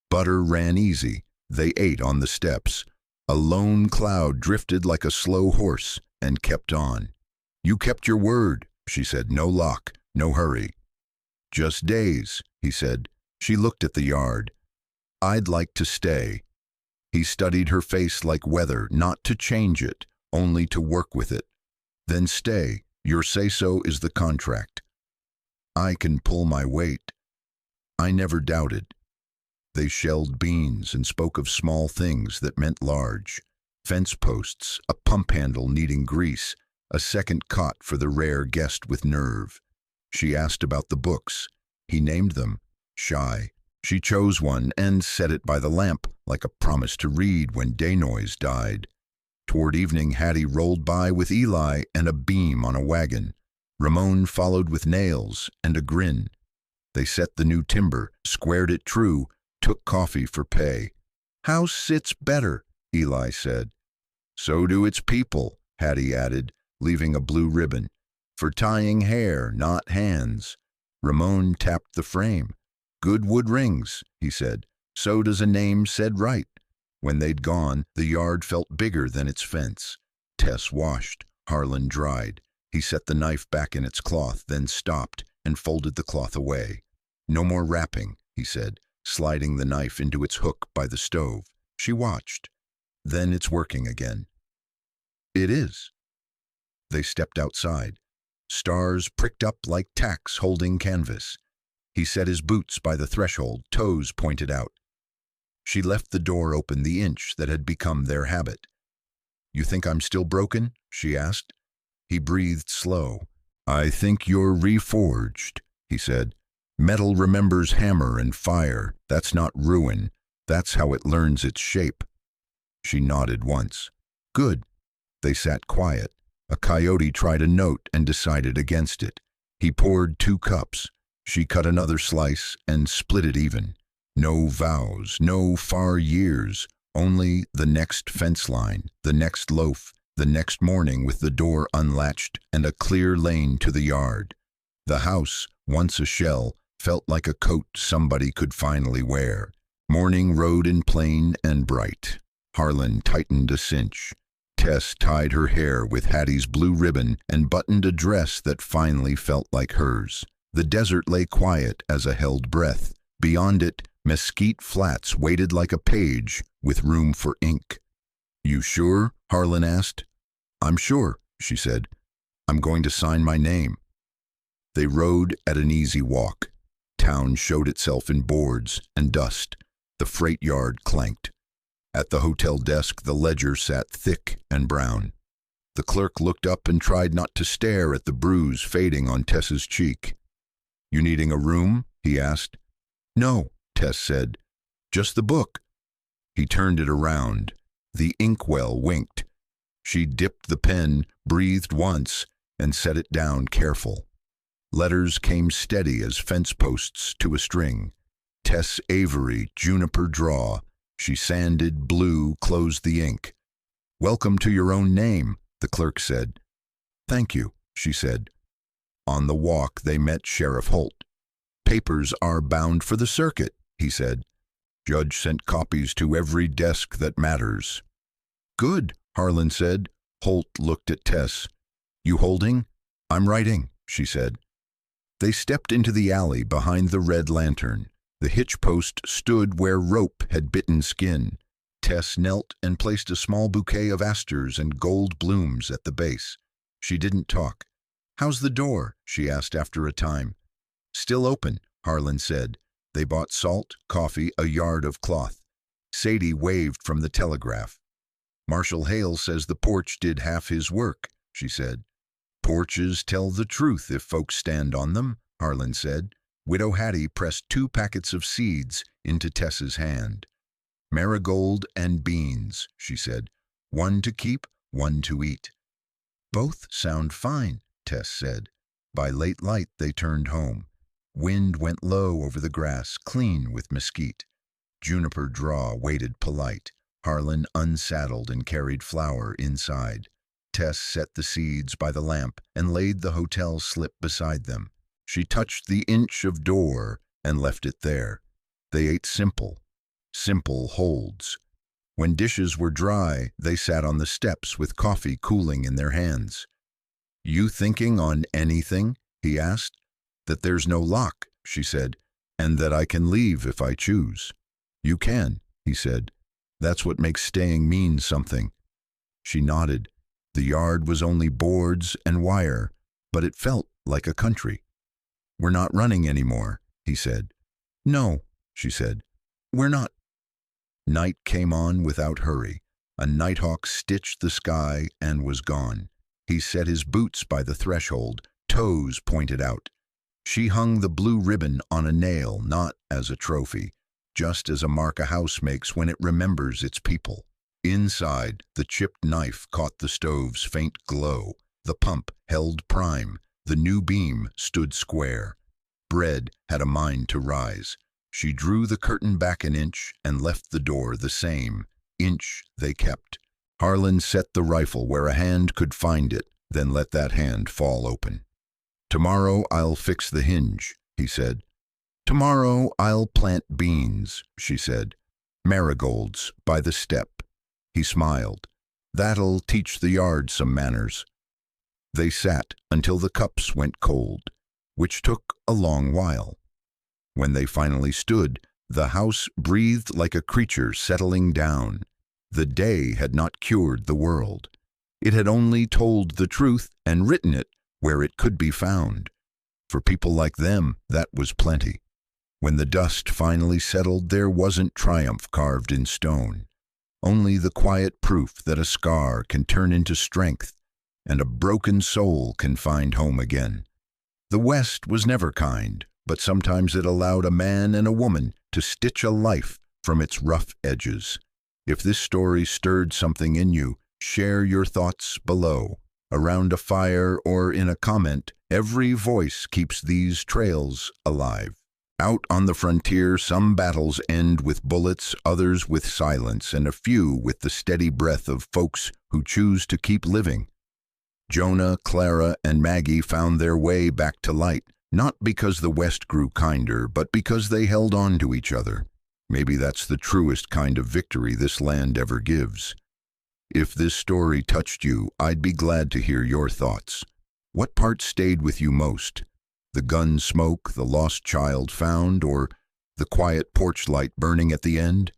Butter ran easy. They ate on the steps. A lone cloud drifted like a slow horse and kept on. "You kept your word," she said. "No lock, no hurry." "Just days," he said. She looked at the yard. "I'd like to stay." He studied her face like weather, not to change it, only to work with it. "Then stay. Your say-so is the contract." "I can pull my weight." I never doubted. They shelled beans and spoke of small things that meant large. Fence posts, a pump handle needing grease, a second cot for the rare guest with nerve. She asked about the books. He named them. Shy. She chose one and set it by the lamp, like a promise to read when day noise died. Toward evening, Hattie rolled by with Eli and a beam on a wagon. Ramon followed with nails and a grin. They set the new timber, squared it true, took coffee for pay. "House sits better," Eli said. "So do its people," Hattie added, leaving a blue ribbon. "For tying hair, not hands." Ramon tapped the frame. "Good wood rings," he said. "So does a name said right." When they'd gone, the yard felt bigger than its fence. Tess washed. Harlan dried. He set the knife back in its cloth, then stopped and folded the cloth away. "No more wrapping," he said, sliding the knife into its hook by the stove. She watched. "Then it's working again." "It is." They stepped outside. Stars pricked up like tacks holding canvas. He set his boots by the threshold, toes pointed out. She left the door open the inch that had become their habit. "You think I'm still broken?" she asked. He breathed slow. "I think you're reforged," he said. "Metal remembers hammer and fire. That's not ruin. That's how it learns its shape." She nodded once. "Good." They sat quiet. A coyote tried a note and decided against it. He poured 2 cups. She cut another slice and split it even. No vows, no far years, only the next fence line, the next loaf, the next morning with the door unlatched and a clear lane to the yard. The house, once a shell, felt like a coat somebody could finally wear. Morning rode in plain and bright. Harlan tightened a cinch. Tess tied her hair with Hattie's blue ribbon and buttoned a dress that finally felt like hers. The desert lay quiet as a held breath. Beyond it, Mesquite Flats waited like a page with room for ink. "You sure?" Harlan asked. I'm sure, she said. I'm going to sign my name. They rode at an easy walk. Town showed itself in boards and dust. The freight yard clanked. At the hotel desk, the ledger sat thick and brown. The clerk looked up and tried not to stare at the bruise fading on Tess's cheek. You needing a room? He asked. No, Tess said. Just the book. He turned it around. The inkwell winked. She dipped the pen, breathed once, and set it down careful. Letters came steady as fence posts to a string. Tess Avery, Juniper Draw. She sanded, blew, closed the ink. Welcome to your own name, the clerk said. Thank you, she said. On the walk, they met Sheriff Holt. Papers are bound for the circuit, he said. Judge sent copies to every desk that matters. Good, Harlan said. Holt looked at Tess. You holding? I'm writing, she said. They stepped into the alley behind the red lantern. The hitch post stood where rope had bitten skin. Tess knelt and placed a small bouquet of asters and gold blooms at the base. She didn't talk. How's the door? She asked after a time. Still open, Harlan said. They bought salt, coffee, a yard of cloth. Sadie waved from the telegraph. Marshal Hale says the porch did half his work, she said. Porches tell the truth if folks stand on them, Harlan said. Widow Hattie pressed 2 packets of seeds into Tess's hand. Marigold and beans, she said. 1 to keep, 1 to eat. Both sound fine, Tess said. By late light they turned home. Wind went low over the grass, clean with mesquite. Juniper Draw waited polite. Harlan unsaddled and carried flour inside. Tess set the seeds by the lamp and laid the hotel slip beside them. She touched the inch of door and left it there. They ate simple. Simple holds. When dishes were dry, they sat on the steps with coffee cooling in their hands. You thinking on anything? He asked. That there's no lock, she said, and that I can leave if I choose. You can, he said. That's what makes staying mean something. She nodded. The yard was only boards and wire, but it felt like a country. We're not running anymore, he said. No, she said. We're not. Night came on without hurry. A nighthawk stitched the sky and was gone. He set his boots by the threshold, toes pointed out. She hung the blue ribbon on a nail, not as a trophy, just as a mark a house makes when it remembers its people. Inside, the chipped knife caught the stove's faint glow. The pump held prime. The new beam stood square. Bread had a mind to rise. She drew the curtain back an inch and left the door the same. Inch they kept. Harlan set the rifle where a hand could find it, then let that hand fall open. Tomorrow I'll fix the hinge, he said. Tomorrow I'll plant beans, she said. Marigolds by the step. He smiled. That'll teach the yard some manners. They sat until the cups went cold, which took a long while. When they finally stood, the house breathed like a creature settling down. The day had not cured the world. It had only told the truth and written it where it could be found. For people like them, that was plenty. When the dust finally settled, there wasn't triumph carved in stone. Only the quiet proof that a scar can turn into strength and a broken soul can find home again. The West was never kind, but sometimes it allowed a man and a woman to stitch a life from its rough edges. If this story stirred something in you, share your thoughts below. Around a fire or in a comment, every voice keeps these trails alive. Out on the frontier, some battles end with bullets, others with silence, and a few with the steady breath of folks who choose to keep living. Jonah, Clara, and Maggie found their way back to light, not because the West grew kinder, but because they held on to each other. Maybe that's the truest kind of victory this land ever gives. If this story touched you, I'd be glad to hear your thoughts. What part stayed with you most? The gun smoke, the lost child found, or the quiet porch light burning at the end?